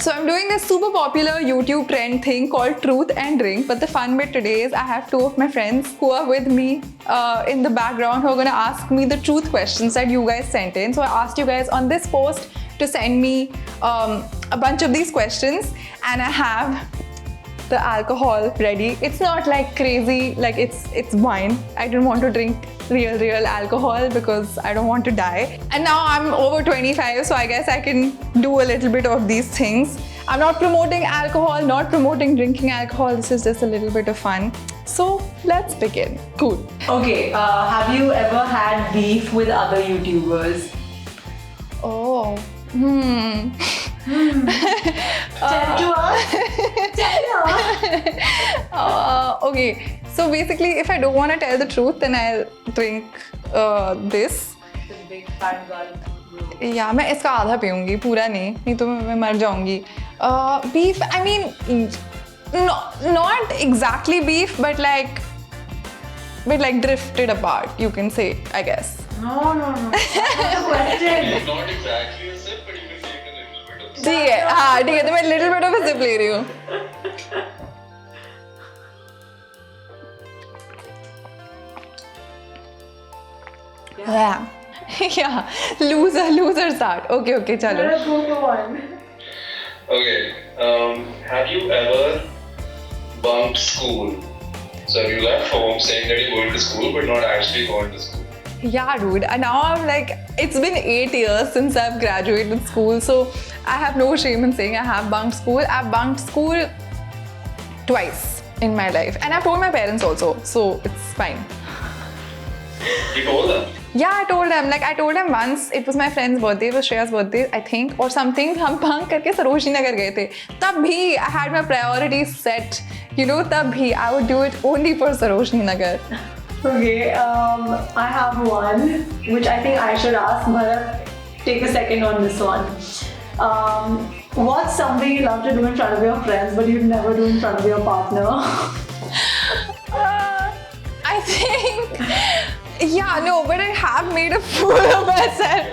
So I'm doing this super popular YouTube trend thing called Truth and Drink. But the fun bit today is I have two of my friends who are with me in the background who are going to ask me the truth questions that you guys sent in. So I asked you guys on this post to send me a bunch of these questions, and I have the alcohol ready. It's not like crazy, like it's wine. I didn't want to drink real alcohol because I don't want to die. And now I'm over 25, so I guess I can do a little bit of these things. I'm not promoting alcohol, not promoting drinking alcohol. This is just a little bit of fun. So let's begin. Cool. Okay, have you ever had beef with other YouTubers? Oh. Tell to us. Tell us. Okay. So basically, if I don't want to tell the truth, then I'll drink this. The big fat girl. Yeah, मैं इसका आधा पीऊंगी, पूरा नहीं तो मैं मर जाऊंगी. Beef, I mean, not exactly beef, but like drifted apart, you can say, I guess. No. That's the question. Not exactly a sip, but you can take a little bit of ठीक है, हाँ ठीक है, तो मैं little bit of a sip ले रही हूँ. Yeah. Yeah. Loser start. Okay, chalo. Let's go for one. Okay. Have you ever bunked school? So have you left home saying that you're going to school but not actually going to school? Yeah, dude. And now I'm like, it's been 8 years since I've graduated school, so I have no shame in saying I have bunked school. I've bunked school twice in my life, and I've told my parents also, so it's fine. You told them? Yeah, I told them. Like, I told them once, it was my friend's birthday, it was Shreya's birthday, I think, or something. हम bunk करके सरोजनी नगर गए थे. तब भी I had my priorities set. You know, तब भी I would do it only for Sarojini Nagar. Okay, I have one which I think I should ask, but take a second on this one. What's something you love to do in front of your friends but you'd never do in front of your partner? I think, yeah, no, but I have made a fool of myself.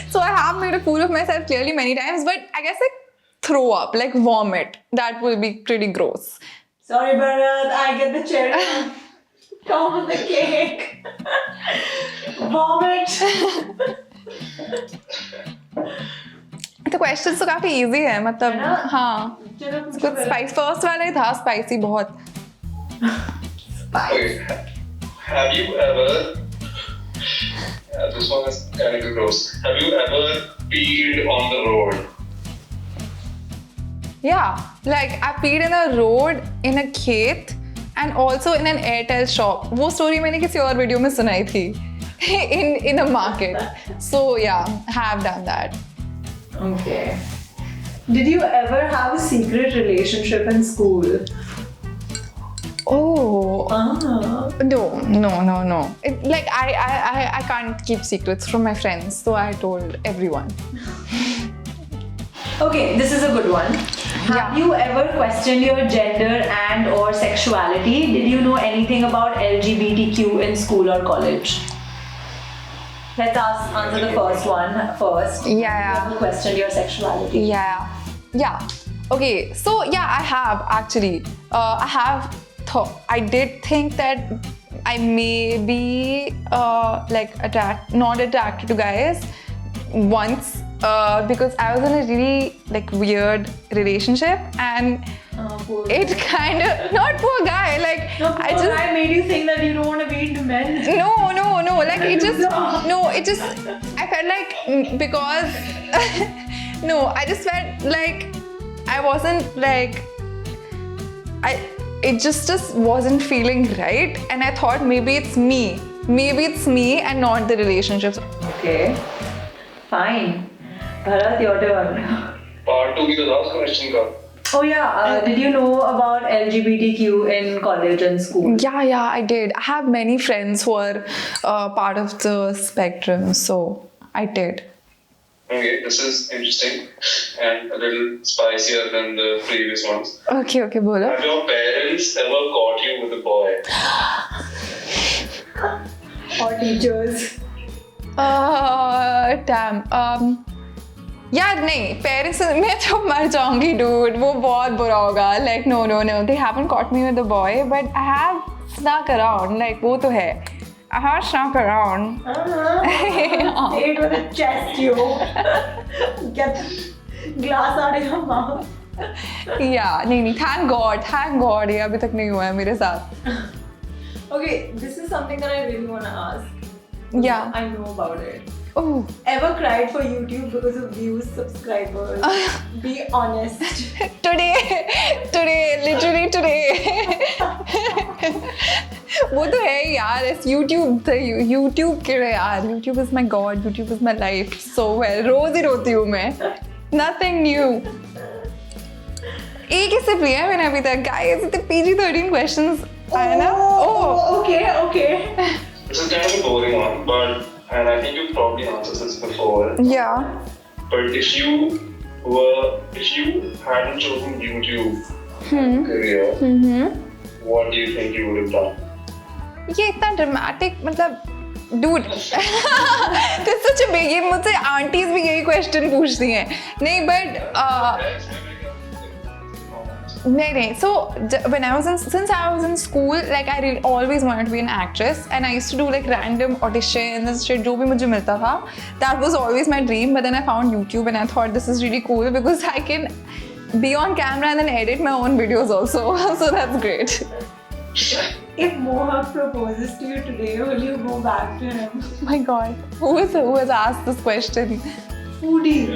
So I have made a fool of myself clearly many times, but I guess like throw up, like vomit. That will be pretty gross. Sorry, Bharat, I get the cherry. Come on the cake. Vomit. The questions तो काफी easy है, मतलब है ना? हाँ. कुछ spice first वाला ही था spicy बहुत. Okay. Have you ever... this one is kind of gross. Have you ever peed on the road? Yeah, like I peed in a road, in a खेत, and also in an Airtel shop. वो story मैंने किसी और video में सुनाई थी. in a market. So yeah, have done that. Okay. Did you ever have a secret relationship in school? Oh. Ah. No. Like I can't keep secrets from my friends, so I told everyone. Okay, this is a good one. Have you ever questioned your gender and or sexuality? Did you know anything about LGBTQ in school or college? Let's answer the first one first. Yeah. Have you ever questioned your sexuality? Yeah. Okay, so yeah, I have actually. I did think that I may be not attracted to guys once because I was in a really like weird relationship, and it kind of not poor guy, like I made you think that you don't want to be into men. No, like it just I felt like because no, I just felt like I wasn't like it just wasn't feeling right, and I thought maybe it's me and not the relationships. Okay, fine. Bharat, your turn. Part 2 की तो last question का. Oh yeah, did you know about LGBTQ in college and school? Yeah, I did. I have many friends who are part of the spectrum, so I did. Okay, this is interesting and a little spicier than the previous ones. Okay, bolo. Have your parents ever caught you with a boy? Or teachers? Damn. यार नहीं, parents मैं तो मर जाऊंगी dude, वो बहुत बुरा होगा. Like no, they haven't caught me with the boy, but I have snuck around. Like वो तो है. I have snuck around. Say it with a chest, yo. Get the glass out of your mouth. Yeah, नहीं, thank God ये अभी तक नहीं हुआ है मेरे साथ. Okay, this is something that I really want to ask. Yeah. I know about it. Oh. Ever cried for YouTube because of views, subscribers? Be honest. Today, literally today. वो तो है ही यार, it's YouTube के लिए यार. YouTube is my God, YouTube is my life. So well, रोज ही रोती हूँ मैं. Nothing new. एक ही सिर्फ लिया है मैंने अभी तक. Guys, इतने PG-13 questions आए ना. Oh, okay. This is kind of a boring one, but and I think you've probably answered this before. Yeah. But if you hadn't chosen YouTube career, what do you think you would have done? ये इतना dramatic, मतलब dude, this is such a big, ये मुझसे aunties भी यही question पूछती हैं. नहीं but नहीं. So since I was in school, like I always wanted to be an actress, and I used to do like random auditions and shit, जो भी मुझे मिलता था. That was always my dream. But then I found YouTube and I thought this is really cool because I can be on camera and then edit my own videos also. So that's great. If Mohak proposes to you today, will you go back to him? My God, who has asked this question? Foodie.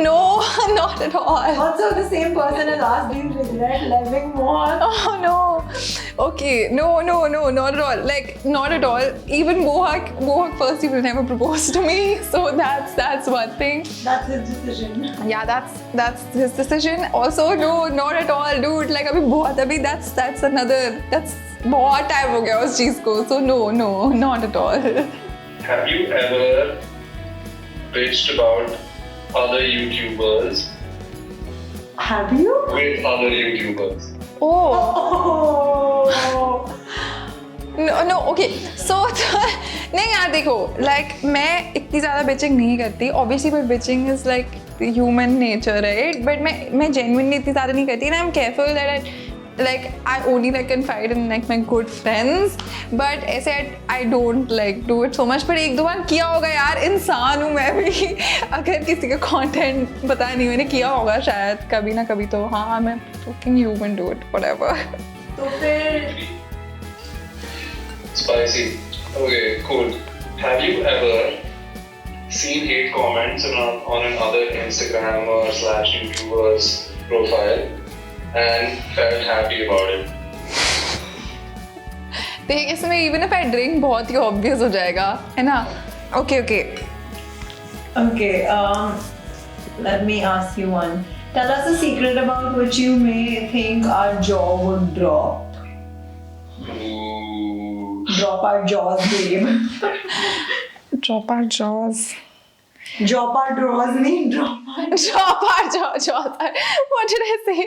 No, not at all. Also, the same person has asked, do you regret loving Mohak? Oh no. Okay, no, not at all. Like, not at all. Even Mohak first, he will never propose to me. So that's one thing. That's his decision. Yeah, that's his decision. Also, no, not at all, dude. Like, that's बहुत time हो गया उस चीज को. So no, not at all. Have you ever bitched about other YouTubers Have you? with other YouTubers? Oh. Oh. No, okay. So नहीं यार देखो, like मैं इतनी ज़्यादा bitching नहीं करती. Obviously, but bitching is like human nature, right? But मैं genuinely इतनी ज़्यादा नहीं करती. And I'm careful that I only like confide in like my good friends. But ऐसे I don't like do it so much. पर एक दो बार किया होगा यार, इंसान हूँ मैं भी. अगर किसी का content पता नहीं मैंने किया होगा शायद कभी ना कभी, तो हाँ मैं fucking human, do it, whatever. तो फिर Spicy. Okay, cool. Have you ever seen hate comments on another Instagrammer / YouTuber's profile and felt happy about it? देख इसमें even if I drink बहुत ही obvious हो जाएगा, है ना? Okay. Okay, let me ask you one. Tell us a secret about which you may think our jaw would drop. Ooh. Drop our jaws, babe. Drop our jaws. Drop our drawers, nahi drop our. Drop our jaws. What did I say?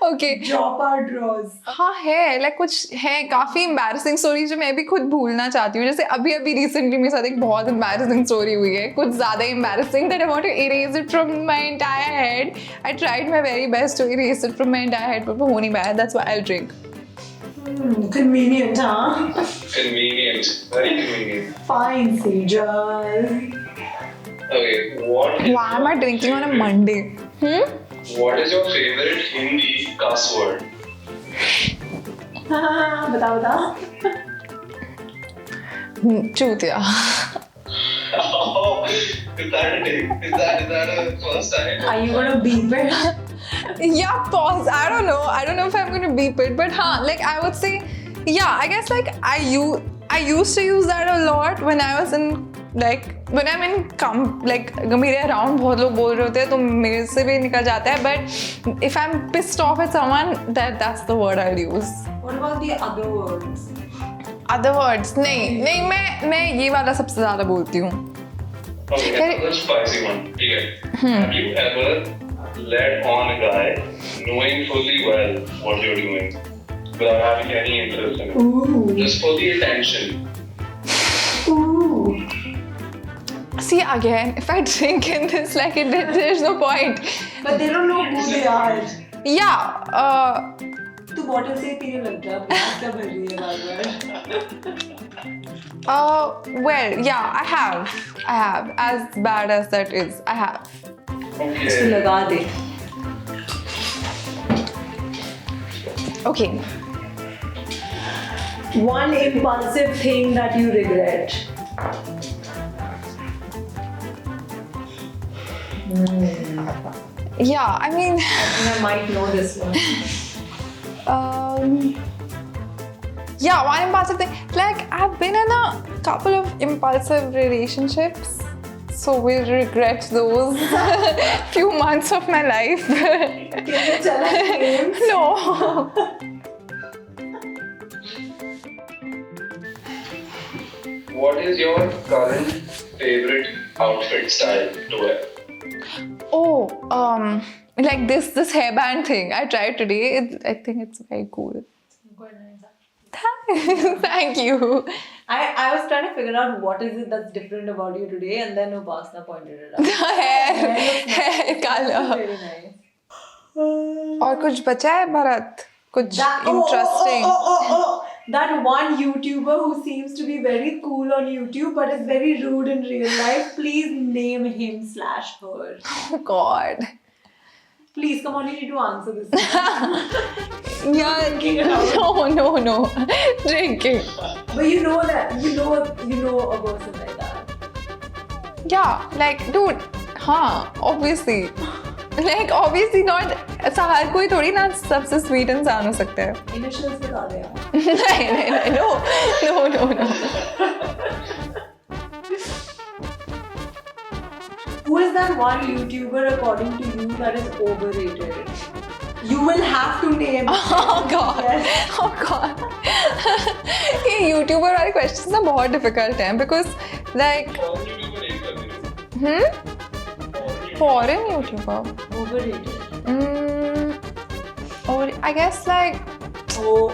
Okay. Drop our drawers. हाँ है, like कुछ है काफ़ी embarrassing story जो मैं भी खुद भूलना चाहती हूँ. जैसे अभी recently मेरे साथ एक बहुत embarrassing story हुई है, कुछ ज़्यादा embarrassing that I want to erase it from my entire head. I tried my very best to erase it from my entire head, but वो हो नहीं पाया. That's why I'll drink. Convenient, huh? Convenient. Very convenient. Fine, Sejal. Okay, what Why am I drinking on a Monday? What is your favorite Hindi cuss word? बताओ. चूतिया. Oh, is that a thing? Is that a first time? Are you gonna beep it? Yeah, pause. I don't know if I'm going to beep it, but like I would say, yeah, I guess like I used to use that a lot when I was in like when I'm in like मेरे around बहुत लोग बोल रहे होते हैं तो मेरे से भी निकल जाता है. But if I'm pissed off at someone, that's the word I'll use. What about the other words? Other words नहीं मैं ये वाला सबसे ज़्यादा बोलती हूँ. Okay, another spicy one. Okay. Have you ever led on a guy knowing fully well what you're doing without having any interest in it? Ooh. Just for the attention. Ooh. See, again, if I drink in this, like, there's no point. But they don't know who they are. Yeah, तू bottle से पीने लग जा, प्यास क्या भर रही है बार-बार? well, yeah, I have. As bad as that is, I have. इसको Okay. लगा दे. Okay. One impulsive thing that you regret. Yeah, I mean, I think I might know this one. yeah, one impulsive thing. Like, I've been in a couple of impulsive relationships, so we'll regret those few months of my life. Can you tell us names? No. What is your current favorite outfit style to wear? Oh, like this hairband thing I tried today. I think it's very cool. Thank you. I was trying to figure out what is it that's different about you today, and then Upasna pointed it The out. hair color. Very nice. और कुछ बचा है भरत? कुछ That, interesting? That one YouTuber who seems to be very cool on YouTube but is very rude in real life. Please name him/her. Oh God. Please, come on, you need to answer this. Yeah. No. Drinking. But you know that you know a person like that. Yeah, like dude. हाँ, obviously. Like obviously not. ऐसा हर कोई थोड़ी ना सबसे sweet इंसान हो सकता है. Initials बता दे यार. नहीं, no. Who is that one YouTuber according to you that is overrated? You will have to name. Oh God. Yes. Oh God. ये YouTuber वाले questions ना बहुत difficult हैं because like foreign YouTuber. Overrated. Or I guess like Oh.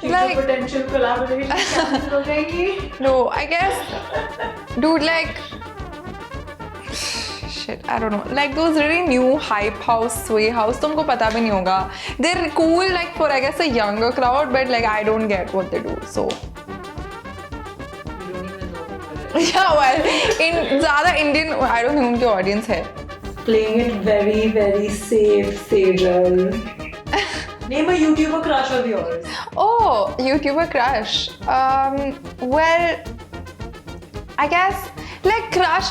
Like- potential collaboration cancel हो जाएगी. no, I guess dude like shit, I don't know. Like those really new hype house, sway house, तुमको पता भी नहीं होगा. They're cool like for I guess a younger crowd, but like I don't get what they do. So You don't even know who it is. yeah, well, in ज़्यादा Indian, I don't think उनकी audience है. Playing it very, very safe, Sejal. Name a YouTuber crush of yours. Oh, YouTuber crush. Well, I guess like crush.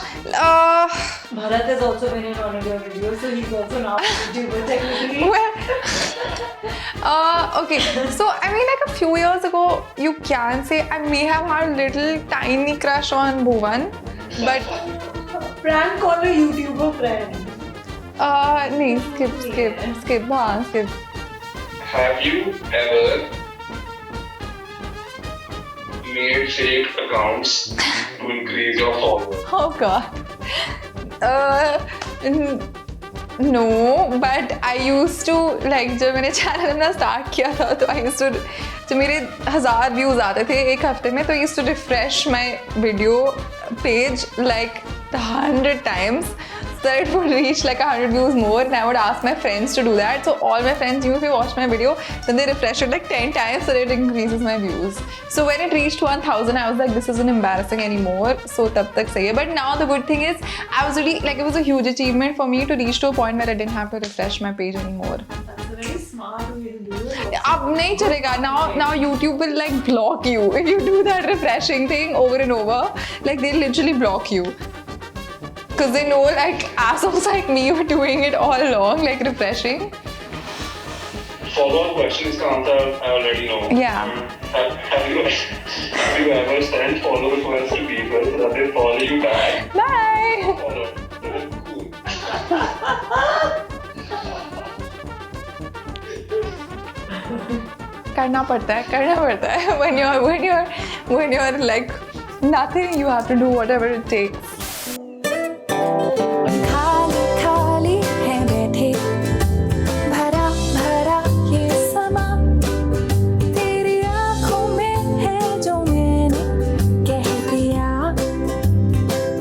Bharat has also been in one of your videos, so he's also now a YouTuber technically. Well, okay. So I mean, like a few years ago, you can say I may have had a little tiny crush on Bhuvan, but Prank call a YouTuber friend. no, skip. हाँ, skip. Have you ever made fake accounts to increase your followers? Oh God. No, but I used to like जब मैंने channel अपना start किया था तो I used to जब मेरे 1000 views आते थे एक हफ्ते में तो I used to refresh my video page like 100 times so that it would reach like 100 views more and I would ask my friends to do that. So all my friends knew if they watch my video then they refresh it like 10 times so that it increases my views. So when it reached 1000 I was like this isn't embarrassing anymore so तब तक सही है. But now the good thing is I was really like it was a huge achievement for me to reach to a point where I didn't have to refresh my page anymore. That's a very smart way to do it. अब नहीं चलेगा. Now YouTube will like block you if you do that refreshing thing over and over. Like they literally block you. Because they know like assholes like me were doing it all along, like refreshing. Follow-up question is the answer I already know. Yeah. Have you ever sent follow requests to people so that they follow you back? Bye! Follow. Cool. करना पड़ता है when you're like nothing you have to do whatever it takes.